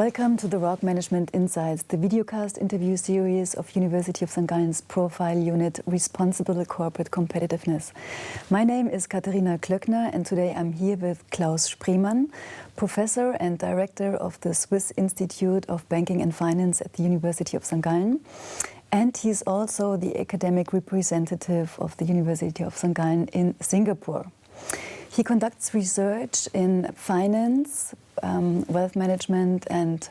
Welcome to the RoCC Management Insights, the videocast interview series of University of St. Gallen's Profile Unit Responsible Corporate Competitiveness. My name is Katharina Klöckner and today I'm here with Klaus Spremann, Professor and Director of the Swiss Institute of Banking and Finance at the University of St. Gallen. And he's also the academic representative of the University of St. Gallen in Singapore. He conducts research in finance, wealth management and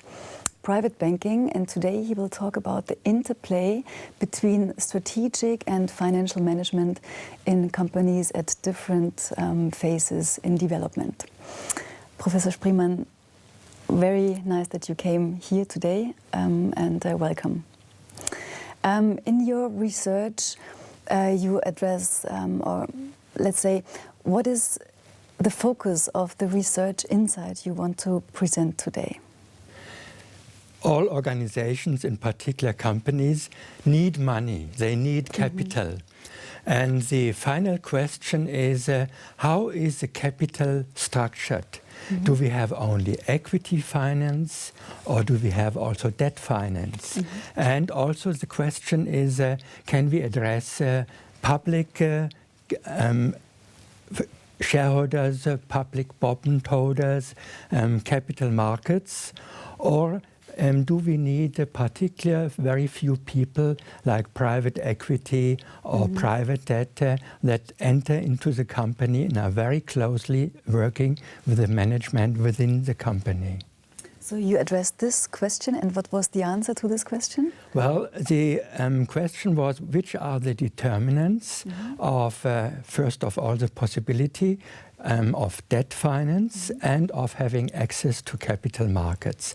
private banking, and today he will talk about the interplay between strategic and financial management in companies at different phases in development. Professor Spremann, very nice that you came here today and welcome. In your research, you address, or let's say, what is the focus of the research insight you want to present today? All organizations, in particular companies, need money, they need capital. And the final question is, how is the capital structured? Do we have only equity finance or do we have also debt finance? And also the question is, can we address public shareholders, public bond holders, capital markets, or do we need a particular very few people like private equity or private debt that enter into the company and are very closely working with the management within the company? So you addressed this question, and what was the answer to this question? Well, the question was, which are the determinants of, first of all, the possibility of debt finance and of having access to capital markets.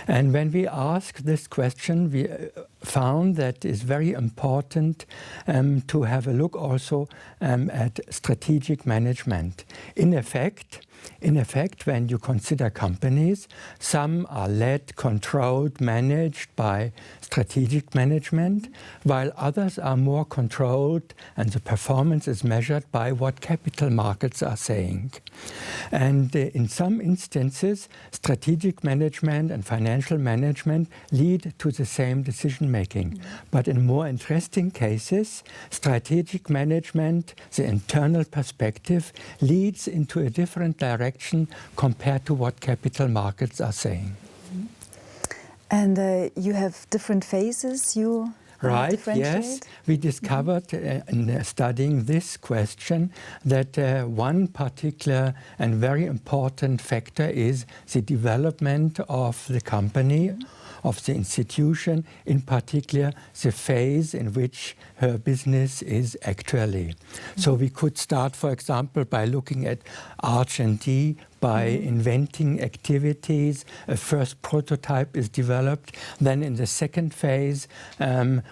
And when we asked this question, we found that it's very important to have a look also at strategic management. In effect, when you consider companies, some are led, controlled, managed by strategic management, while others are more controlled and the performance is measured by what capital markets are saying. And in some instances, strategic management and financial management lead to the same decision making. But in more interesting cases, strategic management, the internal perspective, leads into a different direction compared to what capital markets are saying. And you have different phases you Right, yes. We discovered in studying this question that one particular and very important factor is the development of the company, of the institution, in particular the phase in which her business is actually. So we could start, for example, by looking at R&D, by inventing activities. A first prototype is developed. Then in the second phase,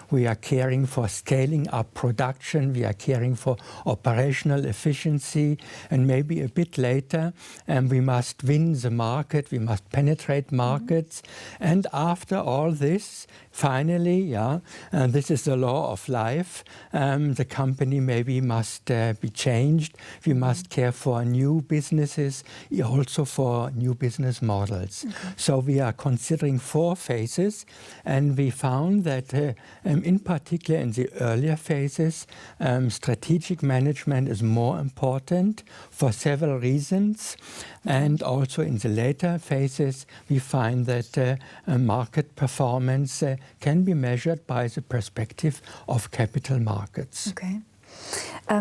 we are caring for scaling up production. We are caring for operational efficiency. And maybe a bit later, we must win the market. We must penetrate markets. And after all this, finally, and this is the law of life, the company maybe must be changed. We must care for new businesses, also for new business models. So we are considering 4 phases, and we found that in particular in the earlier phases, strategic management is more important for several reasons. And also in the later phases, we find that market performance can be measured by the perspective of capital markets. Okay.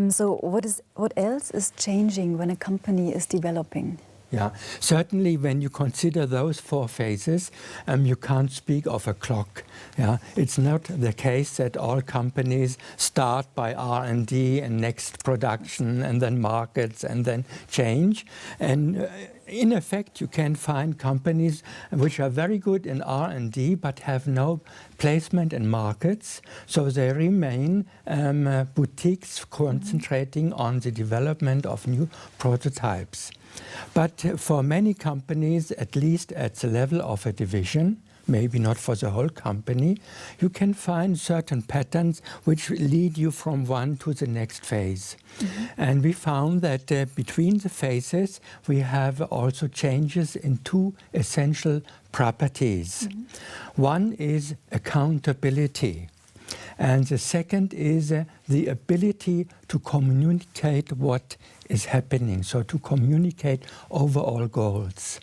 So what else is changing when a company is developing? Yeah, certainly when you consider those 4 phases, you can't speak of a clock. Yeah, it's not the case that all companies start by R&D and next production and then markets and then change. And in effect, you can find companies which are very good in R&D but have no placement in markets. So they remain boutiques concentrating on the development of new prototypes. But for many companies, at least at the level of a division, maybe not for the whole company, you can find certain patterns which lead you from one to the next phase. And we found that between the phases, we have also changes in two essential properties. One is accountability. And the second is the ability to communicate what is happening, so to communicate overall goals.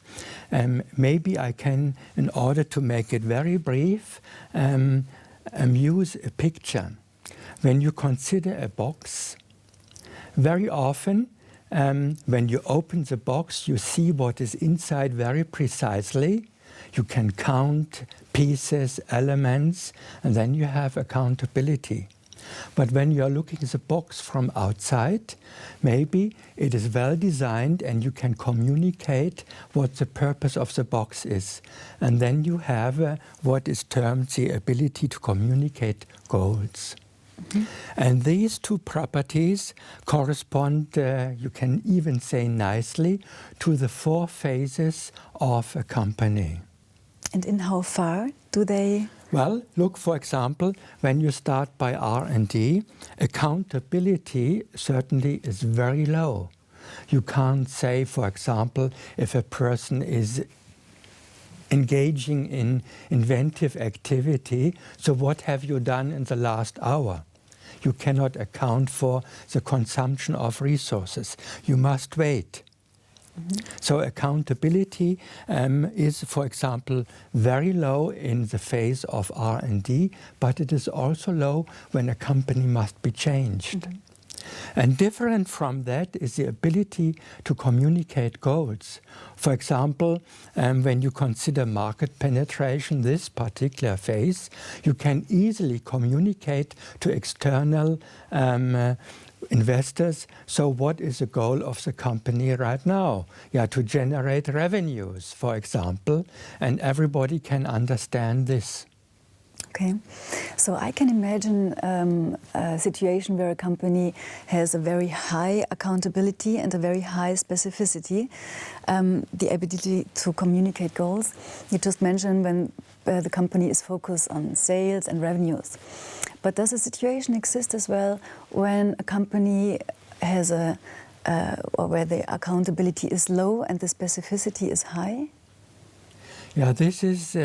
Maybe I can, in order to make it very brief, use a picture. When you consider a box, very often when you open the box, you see what is inside very precisely. You can count pieces, elements, and then you have accountability. But when you are looking at the box from outside, maybe it is well designed and you can communicate what the purpose of the box is. And then you have what is termed the ability to communicate goals. And these two properties correspond, you can even say nicely, to the 4 phases of a company. And in how far do they? Well, look, for example, when you start by R&D, accountability certainly is very low. You can't say, for example, if a person is engaging in inventive activity, so what have you done in the last hour? You cannot account for the consumption of resources. You must wait. So accountability is, for example, very low in the phase of R&D, but it is also low when a company must be changed. And different from that is the ability to communicate goals. For example, when you consider market penetration, this particular phase, you can easily communicate to external investors. So what is the goal of the company right now? Yeah, to generate revenues, for example, and everybody can understand this. Okay, so I can imagine a situation where a company has a very high accountability and a very high specificity, the ability to communicate goals. You just mentioned when the company is focused on sales and revenues. But does a situation exist as well when a company has or where the accountability is low and the specificity is high? Yeah, this is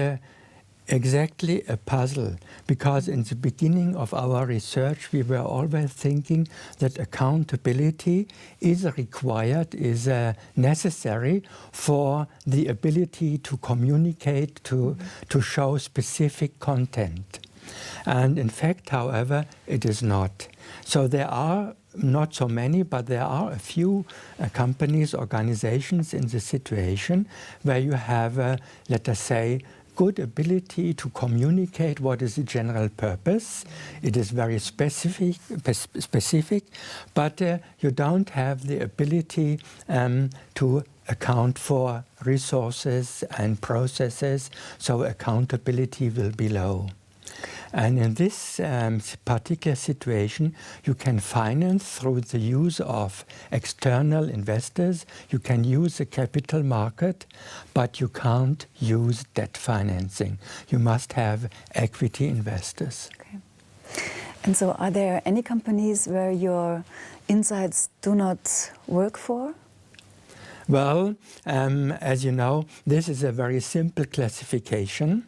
exactly a puzzle, because in the beginning of our research we were always thinking that accountability is required, is necessary for the ability to communicate, to show specific content. And in fact, however, it is not. So there are not so many, but there are a few companies, organizations in the situation where you have, let us say, good ability to communicate what is the general purpose. It is very specific, but you don't have the ability to account for resources and processes, so accountability will be low. And in this particular situation, you can finance through the use of external investors. You can use the capital market, but you can't use debt financing. You must have equity investors. Okay. And so are there any companies where your insights do not work for? Well, as you know, this is a very simple classification.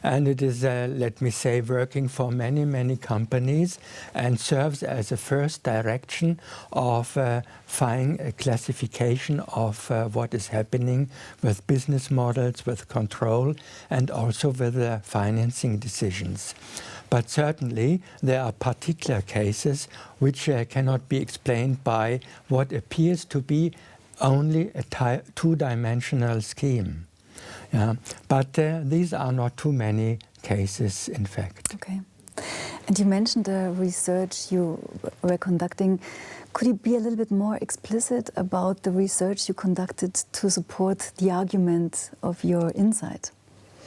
And it is, let me say, working for many, many companies and serves as a first direction of finding a classification of what is happening with business models, with control, and also with the financing decisions. But certainly there are particular cases which cannot be explained by what appears to be only a two-dimensional scheme. Yeah, but these are not too many cases, in fact. Okay. And you mentioned the research you were conducting. Could you be a little bit more explicit about the research you conducted to support the argument of your insight?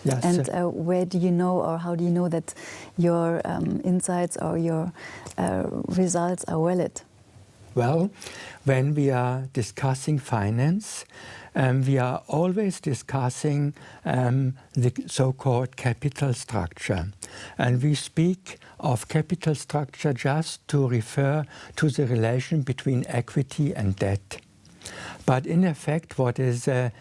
Yes. And where do you know, or how do you know that your insights or your results are valid? Well, when we are discussing finance, we are always discussing the so-called capital structure. And we speak of capital structure just to refer to the relation between equity and debt. But in effect, what is a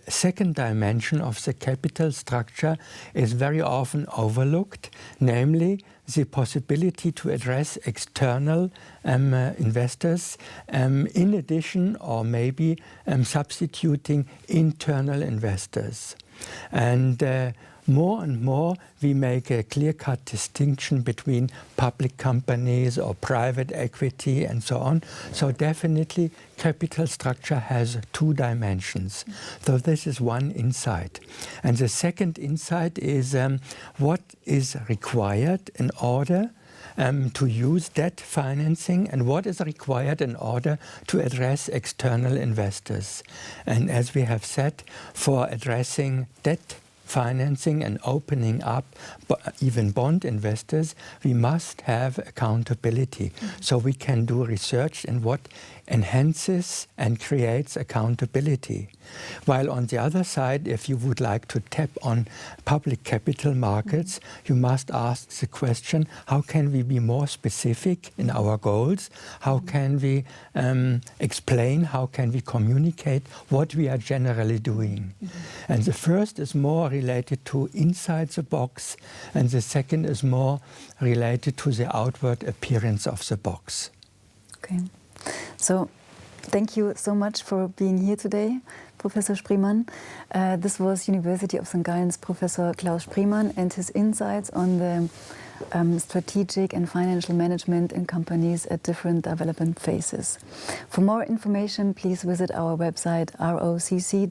second dimension of the capital structure is very often overlooked, namely the possibility to address external investors in addition or maybe substituting internal investors. And more and more we make a clear-cut distinction between public companies or private equity and so on. So definitely capital structure has two dimensions. So this is one insight. And the second insight is what is required in order to use debt financing and what is required in order to address external investors. And as we have said, for addressing debt financing and opening up even bond investors, we must have accountability. So we can do research in what enhances and creates accountability. While on the other side, if you would like to tap on public capital markets, you must ask the question, how can we be more specific in our goals? How can we explain, how can we communicate what we are generally doing? And the first is more related to inside the box, and the second is more related to the outward appearance of the box. Okay. So, thank you so much for being here today, Professor Spremann. This was University of St. Gallen's Professor Klaus Spremann and his insights on the strategic and financial management in companies at different development phases. For more information, please visit our website rocc.unisg.ch.